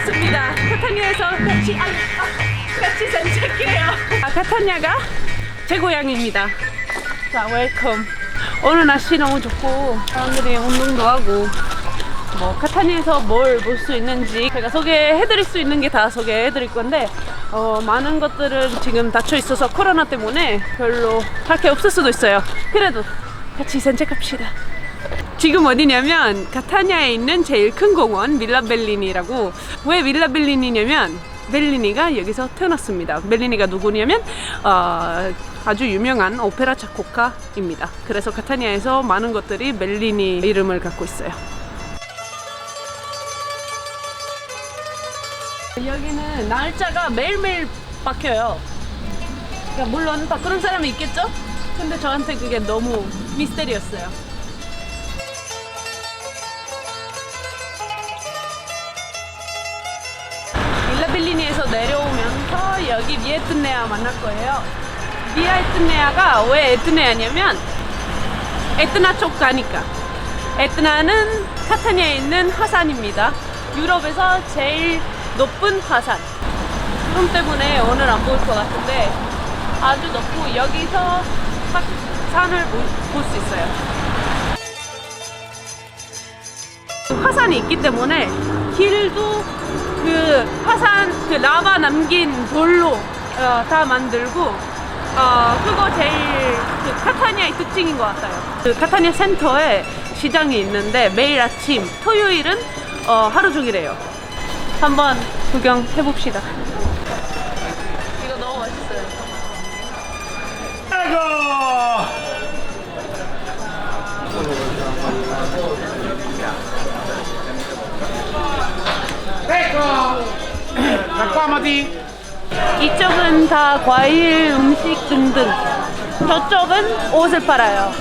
왔습니다. 카타니아에서 같이 산책해요. 카타니아가 제 고향입니다. 자, 웰컴. 오늘 날씨 너무 좋고 사람들이 운동도 하고 카타니아에서 뭘 볼 수 있는지 제가 소개해드릴 수 있는 게 다 소개해드릴 건데 많은 것들은 지금 닫혀 있어서 코로나 때문에 별로 할 게 없을 수도 있어요. 그래도 같이 산책합시다. 지금 어디냐면 카타니아에 있는 제일 큰 공원 밀라 벨리니라고. 왜 밀라 벨리니냐면 벨리니가 여기서 태어났습니다. 벨리니가 누구냐면 아주 유명한 오페라 작곡가입니다. 그래서 카타니아에서 많은 것들이 벨리니 이름을 갖고 있어요. 여기는 날짜가 매일매일 바뀌어요. 그러니까 물론 바꾸는 사람이 있겠죠? 근데 저한테 그게 너무 미스테리였어요. 빌라벨리니에서 내려오면서 여기 비에트네아 만날 거예요. 비에트네아가 왜 에트네아냐면 에트나 쪽 가니까. 에트나는 카타니아에 있는 화산입니다. 유럽에서 제일 높은 화산. 구름 때문에 오늘 안 보일 것 같은데 아주 높고 여기서 산을 볼 수 있어요. 화산이 있기 때문에 길도 그 화산 그 라바 남긴 돌로 다 만들고 그거 제일 그 카타니아의 특징인 것 같아요. 그 카타니아 센터에 시장이 있는데 매일 아침 토요일은 하루 종일이에요. 한번 구경해 봅시다. 이거 너무 맛있어요. 아이고! 닭과마디. 이쪽은 다 과일, 음식 등등. 저쪽은 옷을 팔아요.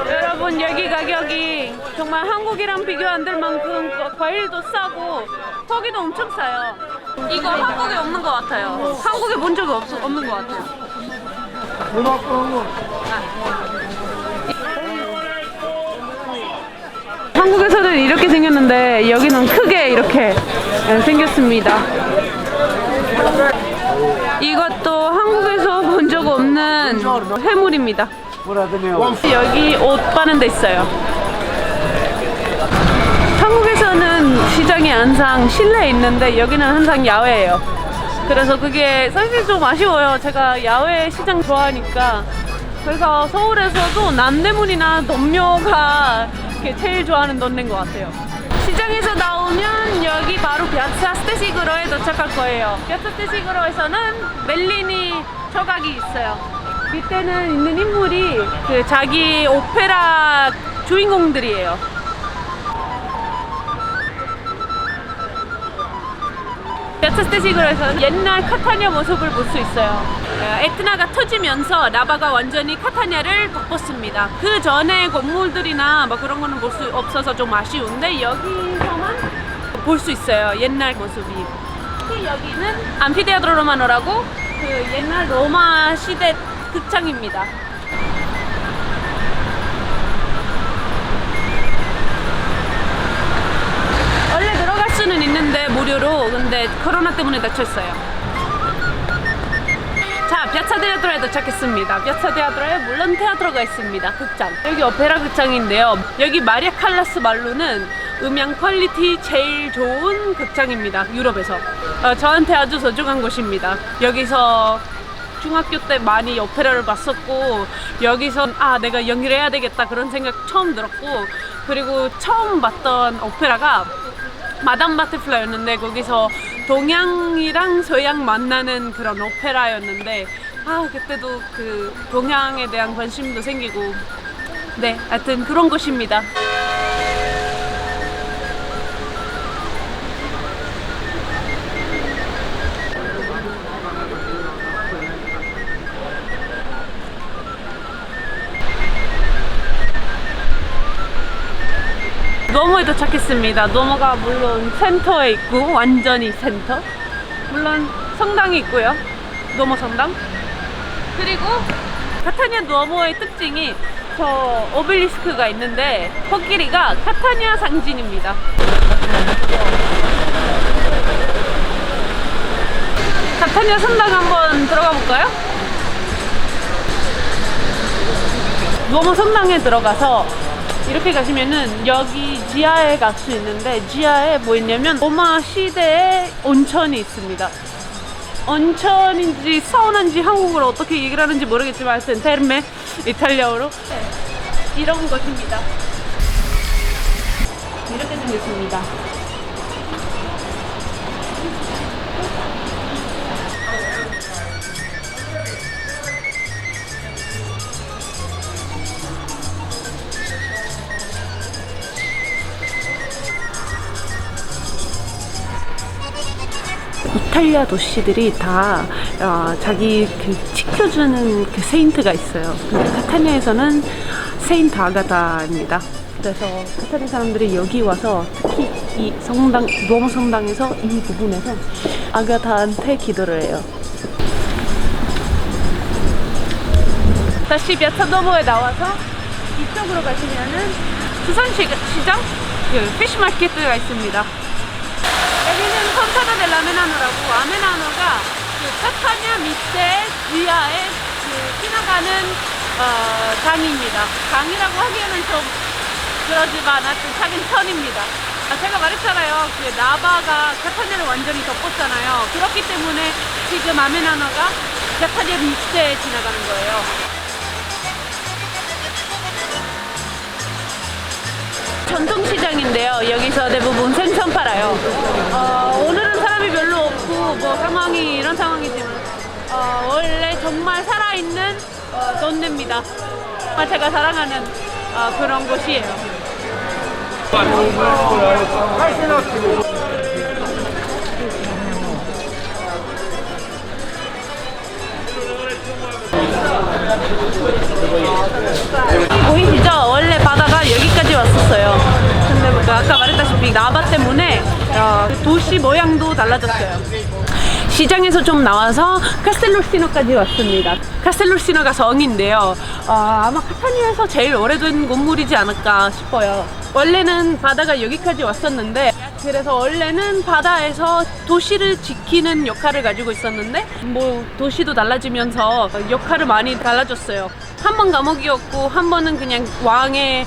여러분, 여기 가격이 정말 한국이랑 비교 안 될 만큼 과일도 싸고 고기도 엄청 싸요. 이거 한국에 없는 것 같아요. 한국에 본 적이 없는 것 같아요. 한국에서는 이렇게 생겼는데 여기는 크게 이렇게 생겼습니다. 이것도 한국에서 본 적 없는 해물입니다. 여기 옷 파는 데 있어요. 한국에서는 시장이 항상 실내에 있는데 여기는 항상 야외예요. 그래서 그게 사실 좀 아쉬워요. 제가 야외 시장 좋아하니까. 그래서 서울에서도 남대문이나 동묘가 제일 좋아하는 동네인 것 같아요. 시장에서 나오면 여기 바로 피아차 스테시그로에 도착할 거예요. 피아차 스테시그로에서는 멜리니 조각이 있어요. 밑에는 있는 인물이 그 자기 오페라 주인공들이에요. 피아차 스테시그로에서는 옛날 카타니아 모습을 볼 수 있어요. 에트나가 터지면서 라바가 완전히 카타니아를 덮었습니다. 그 전에 건물들이나 그런 거는 볼 수 없어서 좀 아쉬운데 여기서만 볼 수 있어요. 옛날 모습이. 특히 여기는 암피테아트로 로마노라고 그 옛날 로마 시대 극장입니다. 원래 들어갈 수는 있는데 무료로. 근데 코로나 때문에 닫혔어요. 자, 피아차 테아트로에 도착했습니다. 피아차 테아트로에 물론 테아트로가 있습니다. 극장. 여기 오페라 극장인데요. 여기 마리아 칼라스 말루는 음향 퀄리티 제일 좋은 극장입니다. 유럽에서. 저한테 아주 소중한 곳입니다. 여기서 중학교 때 많이 오페라를 봤었고 여기서 내가 연기를 해야 되겠다 그런 생각 처음 들었고, 그리고 처음 봤던 오페라가 마담 바터플라이였는데 거기서 동양이랑 서양 만나는 그런 오페라였는데 그때도 그 동양에 대한 관심도 생기고 하여튼 그런 곳입니다. 노모에 도착했습니다. 노모가 물론 센터에 있고 완전히 센터. 물론 성당이 있고요. 노모 성당. 그리고 카타니아 노모의 특징이 저 오벨리스크가 있는데 코끼리가 카타니아 상징입니다. 카타니아 성당 한번 들어가 볼까요? 노모 성당에 들어가서 이렇게 가시면은 여기 지하에 갈 수 있는데 지하에 뭐 있냐면 로마 시대의 온천이 있습니다. 온천인지 사우나인지 한국어로 어떻게 얘기를 하는지 모르겠지만 하여튼 테르메 이탈리아어로 이런 것입니다. 이렇게 생겼습니다. 이탈리아 도시들이 다 자기 그 지켜주는 그 세인트가 있어요. 근데 카타니아에서는 세인트 아가다입니다. 그래서 카타니아 사람들이 여기 와서 특히 이 성당, 노모 성당에서 이 부분에서 아가다한테 기도를 해요. 다시 비아차도모에 나와서 이쪽으로 가시면은 수산시장, 그 피쉬마켓가 있습니다. 여기는 폰타나 델 아메나노라고, 아메나노가 그 카타니아 밑에 지하에 그 지나가는 강입니다. 강이라고 하기에는 좀 그러지만 하여튼 작은 편입니다. 제가 말했잖아요. 그 나바가 카타니아를 완전히 덮었잖아요. 그렇기 때문에 지금 아메나노가 카타니아 밑에 지나가는 거예요. 전통시장인데요. 여기서 대부분 생선 팔아요. 오늘은 사람이 별로 없고 뭐 상황이 이런 상황이지만 원래 정말 살아있는 동네입니다. 정말 제가 사랑하는 그런 곳이에요. 보이시죠? 원래 바다가 여기까지 왔었어요. 근데 아까 말했다시피 나바 때문에 도시 모양도 달라졌어요. 시장에서 좀 나와서 카스텔로시노까지 왔습니다. 카스텔로시노가 성인데요. 아마 카타니아에서 제일 오래된 건물이지 않을까 싶어요. 원래는 바다가 여기까지 왔었는데, 그래서 원래는 바다에서 도시를 지키는 역할을 가지고 있었는데 뭐 도시도 달라지면서 역할을 많이 달라졌어요. 한 번 감옥이었고 한 번은 그냥 왕의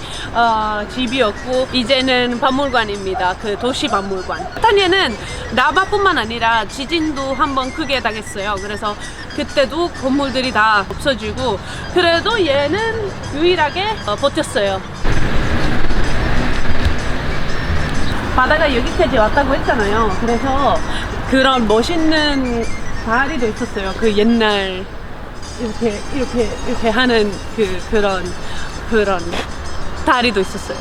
집이었고 이제는 박물관입니다. 그 도시 박물관. 카타니아는 나바뿐만 아니라 지진도 한 번 크게 당했어요. 그래서 그때도 건물들이 다 없어지고 그래도 얘는 유일하게 버텼어요. 바다가 여기까지 왔다고 했잖아요. 그래서 그런 멋있는 다리도 있었어요. 그 옛날 이렇게 하는 그런 다리도 있었어요.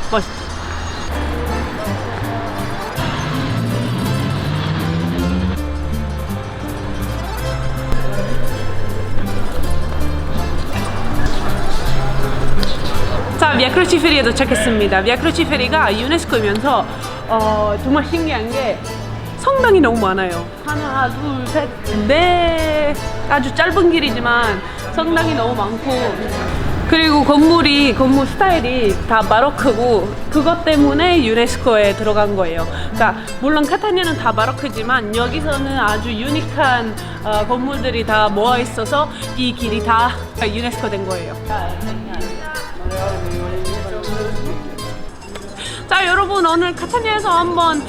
멋있죠. 자, 비아 크루치페리에 도착했습니다. 비아 크루치페리가 유네스코이면서 정말 신기한 게 성당이 너무 많아요. 하나, 둘, 셋, 넷. 아주 짧은 길이지만 성당이 너무 많고, 그리고 건물 스타일이 다 바로크고 그것 때문에 유네스코에 들어간 거예요. 그러니까 물론 카타니아는 다 바로크지만 여기서는 아주 유니크한 건물들이 다 모아 있어서 이 길이 다 유네스코 된 거예요. 자, 여러분, 오늘 카타니아에서 한번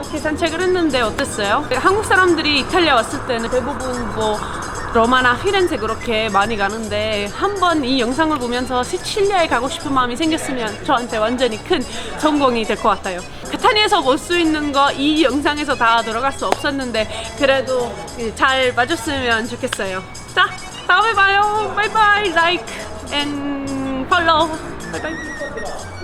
이렇게 산책을 했는데 어땠어요? 한국 사람들이 이탈리아 왔을 때는 대부분 뭐 로마나 피렌체 그렇게 많이 가는데 한번 이 영상을 보면서 시칠리아에 가고 싶은 마음이 생겼으면 저한테 완전히 큰 성공이 될 것 같아요. 카타니아에서 볼 수 있는 거 이 영상에서 다 들어갈 수 없었는데 그래도 잘 봐줬으면 좋겠어요. 자, 다음에 봐요. 바이바이. like and follow. 바이바이.